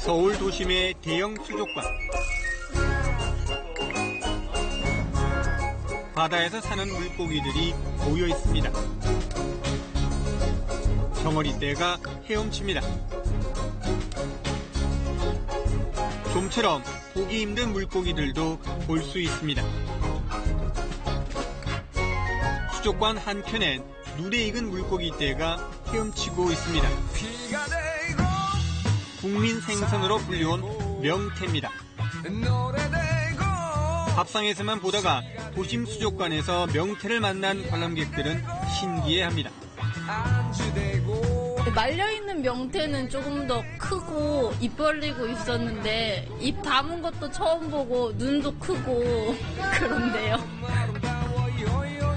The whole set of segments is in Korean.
서울 도심의 대형 수족관. 바다에서 사는 물고기들이 모여 있습니다. 정어리떼가 헤엄칩니다. 좀처럼 보기 힘든 물고기들도 볼 수 있습니다. 수족관 한켠엔 눈에 익은 물고기떼가 헤엄치고 있습니다. 국민 생선으로 불려온 명태입니다. 밥상에서만 보다가 도심 수족관에서 명태를 만난 관람객들은 신기해합니다. 말려있는 명태는 조금 더 크고 입 벌리고 있었는데 입 다문 것도 처음 보고 눈도 크고 그런데요.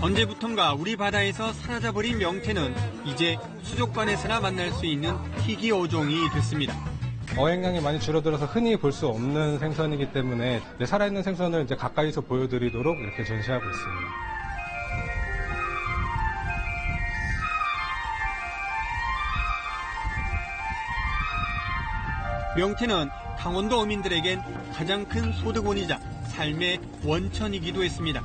언제부턴가 우리 바다에서 사라져버린 명태는 이제 수족관에서나 만날 수 있는 희귀 어종이 됐습니다. 어획량이 많이 줄어들어서 흔히 볼 수 없는 생선이기 때문에 살아있는 생선을 이제 가까이서 보여드리도록 이렇게 전시하고 있습니다. 명태는 강원도 어민들에겐 가장 큰 소득원이자 삶의 원천이기도 했습니다.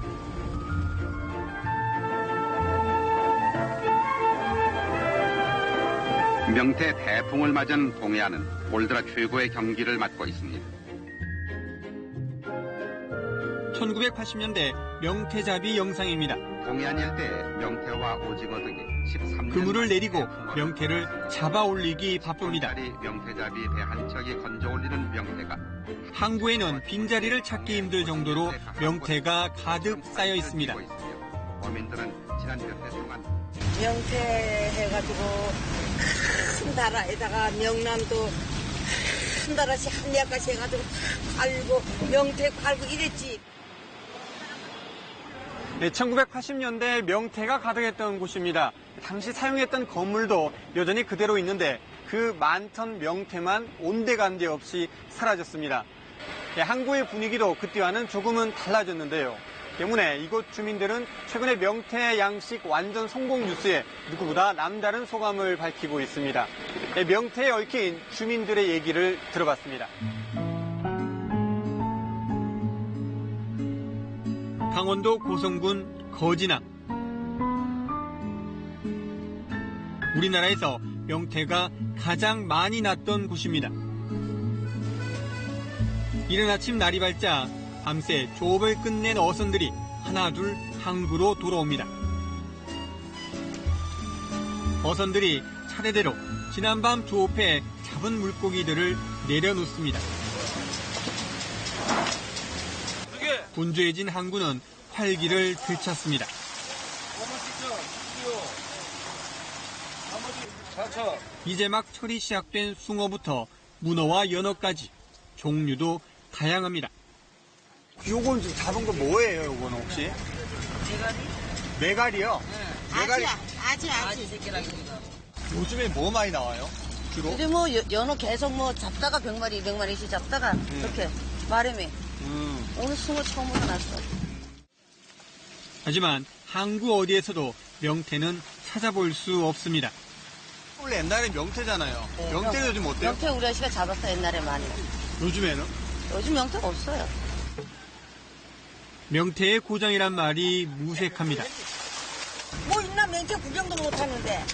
명태 태풍을 맞은 동해안은 올 들어 최고의 경기를 맞고 있습니다. 1980년대 명태잡이 영상입니다. 동해안 일대 명태와 오징어 등이 13년 그물을 내리고 명태를 잡아 올리기 바쁩니다. 명태잡이 배 한 척이 건져 올리는 명태가 항구에는 빈자리를 찾기 힘들 정도로 명태가 가득 쌓여 있습니다. 어민들은 지난 몇 해 동안 명태 해가지고 큰 다라에다가 명란도 큰 다라씩 한 약까지 해가지고 갈고 명태 갈고 이랬지. 네, 1980년대 명태가 가득했던 곳입니다. 당시 사용했던 건물도 여전히 그대로 있는데 그 많던 명태만 온데간데 없이 사라졌습니다. 네, 항구의 분위기도 그때와는 조금은 달라졌는데요. 때문에 이곳 주민들은 최근에 명태 양식 완전 성공 뉴스에 누구보다 남다른 소감을 밝히고 있습니다. 네, 명태에 얽힌 주민들의 얘기를 들어봤습니다. 강원도 고성군 거진항. 우리나라에서 명태가 가장 많이 났던 곳입니다. 이른 아침 날이 밝자 밤새 조업을 끝낸 어선들이 하나둘 항구로 돌아옵니다. 어선들이 차례대로 지난밤 조업해 잡은 물고기들을 내려놓습니다. 분주해진 항구는 활기를 되찾습니다. 이제 막 철이 시작된 숭어부터 문어와 연어까지 종류도 다양합니다. 요건 지금 잡은 거 뭐예요, 요거는 혹시? 메가리. 메가리요? 네. 메가리. 아지. 요즘에 뭐 많이 나와요? 주로? 요즘 뭐 연어 계속 뭐 잡다가 100마리, 200마리씩 잡다가 이렇게 마름에. 오늘 숭어 처음으로 났어. 하지만 항구 어디에서도 명태는 찾아볼 수 없습니다. 원래 옛날에 명태잖아요. 네, 명태는 요즘 어때요? 명태 우리 아저씨가 잡았어, 옛날에 많이. 요즘에는? 요즘 명태가 없어요. 명태의 고장이란 말이 무색합니다. 뭐 있나 명태 구경도 못 하는데.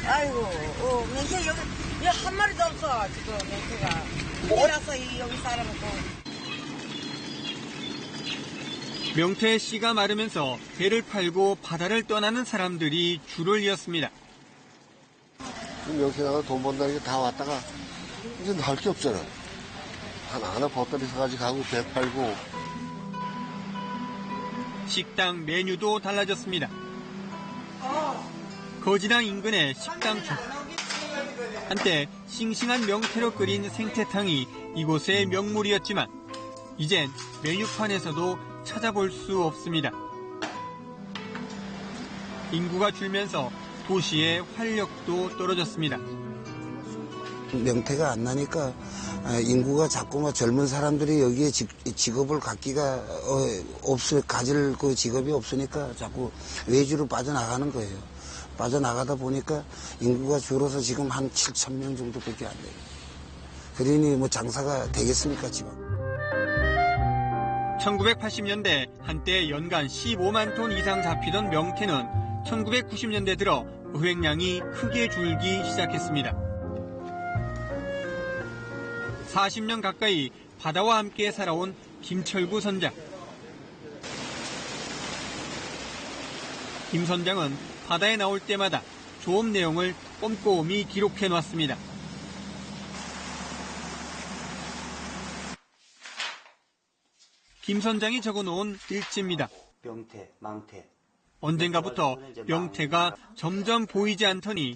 아이고, 명태 여기 한 마리도 없어, 지금 명태가. 몰랐어, 여기 사람은 또. 명태의 씨가 마르면서 배를 팔고 바다를 떠나는 사람들이 줄을 이었습니다. 명태나가 돈 번다는 게 다 왔다가 이제 나올 게 없잖아. 하나하나 보따리 사가지고 가고 배 팔고. 식당 메뉴도 달라졌습니다. 거진항 인근의 식당 쪽. 한때 싱싱한 명태로 끓인 생태탕이 이곳의 명물이었지만 이젠 메뉴판에서도 찾아볼 수 없습니다. 인구가 줄면서 도시의 활력도 떨어졌습니다. 명태가 안 나니까 인구가 자꾸만 젊은 사람들이 여기에 직업을 갖기가 가질 그 직업이 없으니까 자꾸 외주로 빠져나가는 거예요. 빠져나가다 보니까 인구가 줄어서 지금 한 7,000명 정도밖에 안 돼요. 그러니 뭐 장사가 되겠습니까, 지금? 1980년대 한때 연간 15만 톤 이상 잡히던 명태는 1990년대 들어 어획량이 크게 줄기 시작했습니다. 40년 가까이 바다와 함께 살아온 김철구 선장. 김 선장은 바다에 나올 때마다 조업 내용을 꼼꼼히 기록해 놨습니다. 김 선장이 적어놓은 일지입니다. 명태, 망태. 언젠가부터 명태가 점점 보이지 않더니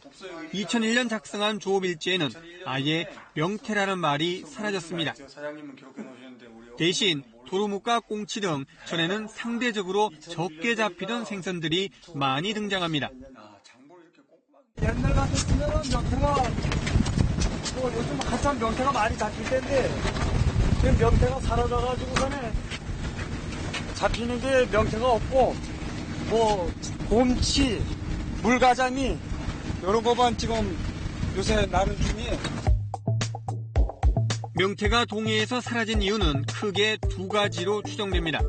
2001년 작성한 조업일지에는 아예 명태라는 말이 사라졌습니다. 대신 도루묵과 꽁치 등 전에는 상대적으로 적게 잡히던 생선들이 많이 등장합니다. 옛날 같았으면 명태가 요즘 한참 명태가 많이 잡힐 텐데 지금 명태가 사라져가지고서는 잡히는 게 명태가 없고 곰치, 물가자미 이런 거만 지금 요새 나는 중이에요. 명태가 동해에서 사라진 이유는 크게 두 가지로 추정됩니다.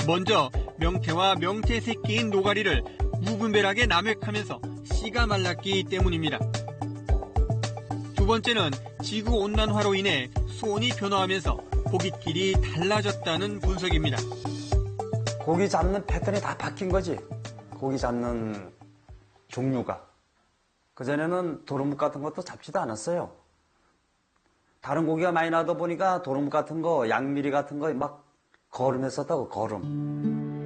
먼저 명태와 명태 새끼인 노가리를 무분별하게 남획하면서 씨가 말랐기 때문입니다. 두 번째는 지구온난화로 인해 수온이 변화하면서 고깃길이 달라졌다는 분석입니다. 고기 잡는 패턴이 다 바뀐 거지. 고기 잡는 종류가. 그전에는 도루묵 같은 것도 잡지도 않았어요. 다른 고기가 많이 나다 보니까 도루묵 같은 거, 양미리 같은 거 막 거름했었다고, 거름.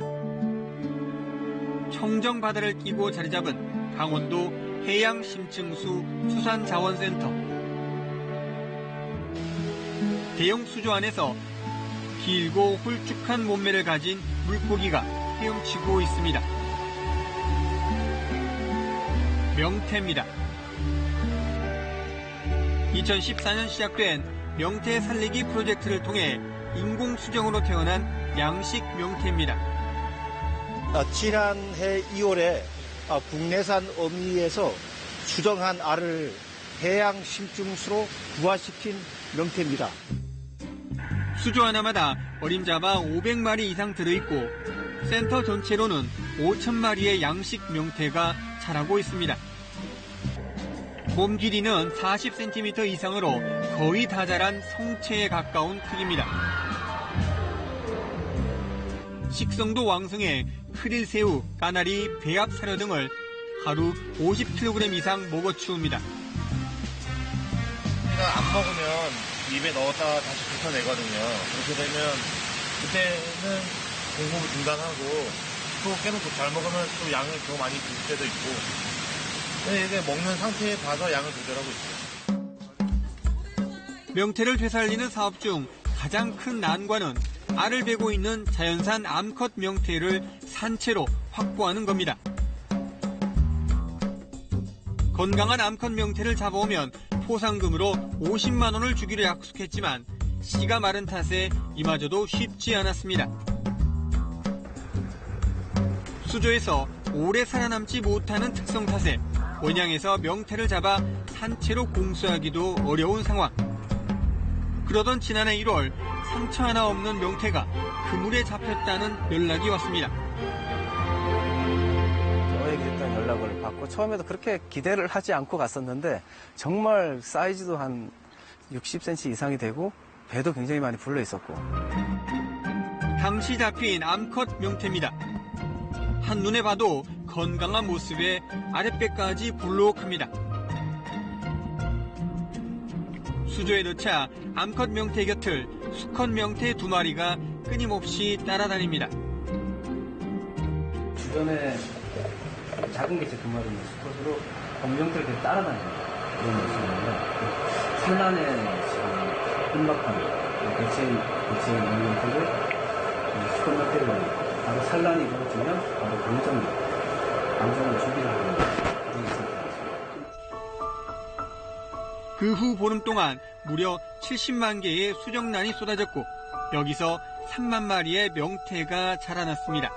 청정 바다를 끼고 자리 잡은 강원도 해양심층수 수산자원센터. 대형 수조 안에서 길고 홀쭉한 몸매를 가진 물고기가 헤엄치고 있습니다. 명태입니다. 2014년 시작된 명태 살리기 프로젝트를 통해 인공수정으로 태어난 양식 명태입니다. 지난해 2월에 국내산 어미에서 수정한 알을 해양 심증수로 부화시킨 명태입니다. 수조 하나마다 어림잡아 500마리 이상 들어있고 센터 전체로는 5,000마리의 양식 명태가 자라고 있습니다. 몸 길이는 40cm 이상으로 거의 다 자란 성체에 가까운 크기입니다. 식성도 왕성해 크릴새우, 까나리, 배합 사료 등을 하루 50kg 이상 먹어 치웁니다. 안 먹으면 입에 넣었다가 다시 뱉어내거든요. 그렇게 되면 그때는 공급을 중단하고 또 계속 잘 먹으면 또 양을 더 많이 줄 때도 있고 이게 먹는 상태에 봐서 양을 조절하고 있어요. 명태를 되살리는 사업 중 가장 큰 난관은 알을 베고 있는 자연산 암컷 명태를 산채로 확보하는 겁니다. 건강한 암컷 명태를 잡아오면 포상금으로 50만 원을 주기로 약속했지만 씨가 마른 탓에 이마저도 쉽지 않았습니다. 수조에서 오래 살아남지 못하는 특성 탓에 원양에서 명태를 잡아 산채로 공수하기도 어려운 상황. 그러던 지난해 1월 상처 하나 없는 명태가 그물에 잡혔다는 연락이 왔습니다. 저에게 일단 연락을 받고 처음에도 그렇게 기대를 하지 않고 갔었는데 정말 사이즈도 한 60cm 이상이 되고 배도 굉장히 많이 불러 있었고. 당시 잡힌 암컷 명태입니다. 한눈에 봐도 건강한 모습에 아랫배까지 볼록합니다. 수조에 넣자 암컷 명태 곁을 수컷 명태 2마리가 끊임없이 따라다닙니다. 주변에 작은 개체 2마리는 수컷으로 검명태를 계속 따라다닙니다. 그런 모습입니다. 산란에 임박한 개체인 검명태를 수컷 명태를 바로 산란이 벌어지면 바로 방송을 준비를 합니다. 그 후 보름 동안 무려 70만 개의 수정란이 쏟아졌고 여기서 3만 마리의 명태가 자라났습니다.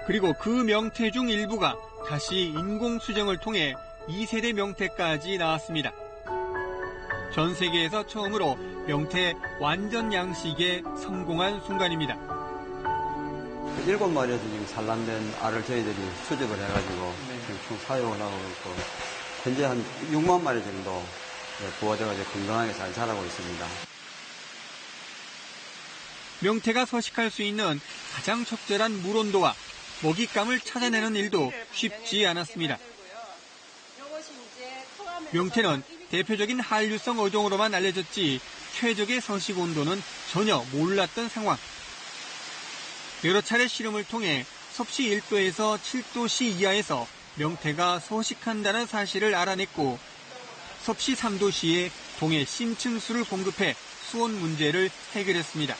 그리고 그 명태 중 일부가 다시 인공수정을 통해 2세대 명태까지 나왔습니다. 전 세계에서 처음으로 명태 완전 양식에 성공한 순간입니다. 7마리에서 지금 산란된 알을 저희들이 수집을 해가지고 지금 총 사육을 하고 있고, 현재 한 6만 마리 정도 부화돼가지고 건강하게 잘 자라고 있습니다. 명태가 서식할 수 있는 가장 적절한 물 온도와 먹잇감을 찾아내는 일도 쉽지 않았습니다. 명태는 대표적인 한류성 어종으로만 알려졌지 최적의 서식 온도는 전혀 몰랐던 상황. 여러 차례 실험을 통해 섭씨 1도에서 7도씨 이하에서 명태가 서식한다는 사실을 알아냈고, 섭씨 3도씨에 동해 심층수를 공급해 수온 문제를 해결했습니다.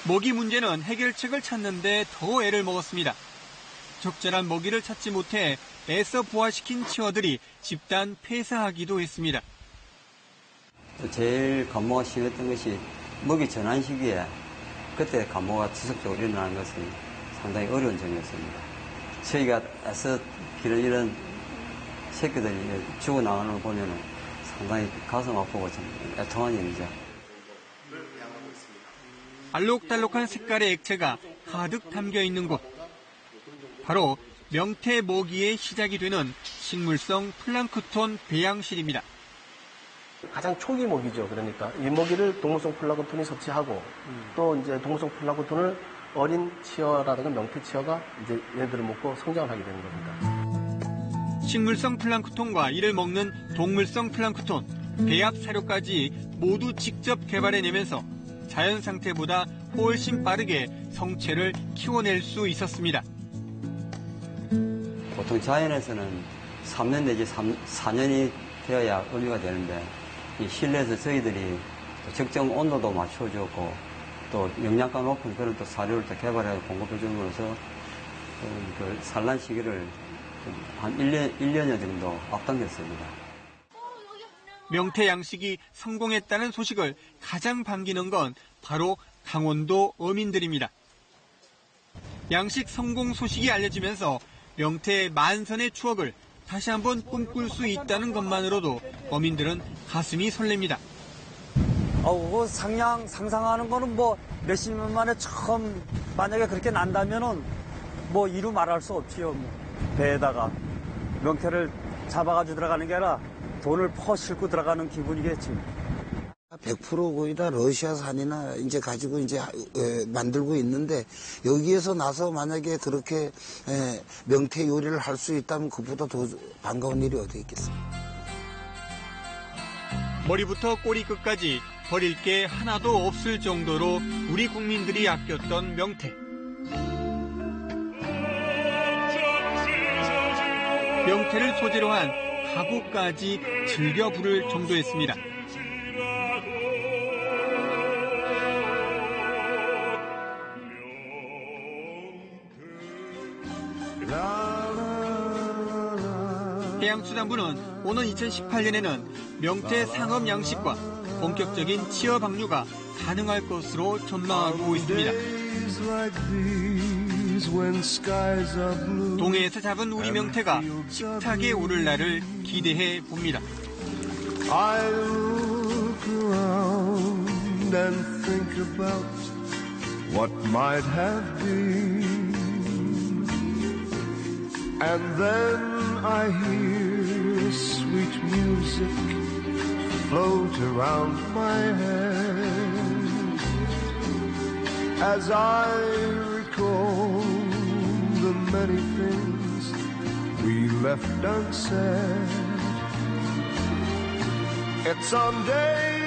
먹이 문제는 해결책을 찾는데 더 애를 먹었습니다. 적절한 먹이를 찾지 못해 애써 부화시킨 치어들이 집단 폐사하기도 했습니다. 제일 감모가 심했던 것이 먹이 전환 시기에 그때 감모가 지속적으로 일어나는 것은 상당히 어려운 점이었습니다. 저희가 애써 기르는 새끼들이 죽어나가는 걸 보면 상당히 가슴 아프고 좀 애통한 일이죠. 알록달록한 색깔의 액체가 가득 담겨 있는 곳. 바로 명태 먹이의 시작이 되는 식물성 플랑크톤 배양실입니다. 가장 초기 먹이죠. 그러니까 이 먹이를 동물성 플랑크톤이 섭취하고 또 이제 동물성 플랑크톤을 어린 치어라든가 명태 치어가 이제 얘들을 먹고 성장을 하게 되는 겁니다. 식물성 플랑크톤과 이를 먹는 동물성 플랑크톤, 배합 사료까지 모두 직접 개발해내면서 자연 상태보다 훨씬 빠르게 성체를 키워낼 수 있었습니다. 보통 자연에서는 3년 내지 4년이 되어야 어미가 되는데, 이 실내에서 저희들이 적정 온도도 맞춰주었고 또 영양가 높은 그런 또 사료를 또 개발해 공급해 줌으로써 그 산란 시기를 한 1년여 정도 앞당겼습니다. 명태 양식이 성공했다는 소식을 가장 반기는 건 바로 강원도 어민들입니다. 양식 성공 소식이 알려지면서 명태의 만선의 추억을 다시 한번 꿈꿀 수 있다는 것만으로도 어민들은 가슴이 설렙니다. 상상하는 거는 뭐 몇십 년 만에 처음 만약에 그렇게 난다면은 뭐 이루 말할 수 없지요. 뭐. 배에다가 명태를 잡아가지고 들어가는 게 아니라 돈을 퍼 싣고 들어가는 기분이겠지. 100% 거의 다 러시아산이나 이제 가지고 이제 만들고 있는데, 여기에서 나서 만약에 그렇게 명태 요리를 할 수 있다면 그보다 더 반가운 일이 어디 있겠습니까? 머리부터 꼬리끝까지 버릴 게 하나도 없을 정도로 우리 국민들이 아꼈던 명태. 명태를 소재로 한 가구까지 즐겨 부를 정도였습니다. 해양수산부는 오는 2018년에는 명태 상업 양식과 본격적인 치어 방류가 가능할 것으로 전망하고 있습니다. 동해에서 잡은 우리 명태가 식탁에 오를 날을 기대해 봅니다. I look around and think about what might have been, and then I hear sweet music float around my head as I recall the many things we left unsaid. It's on days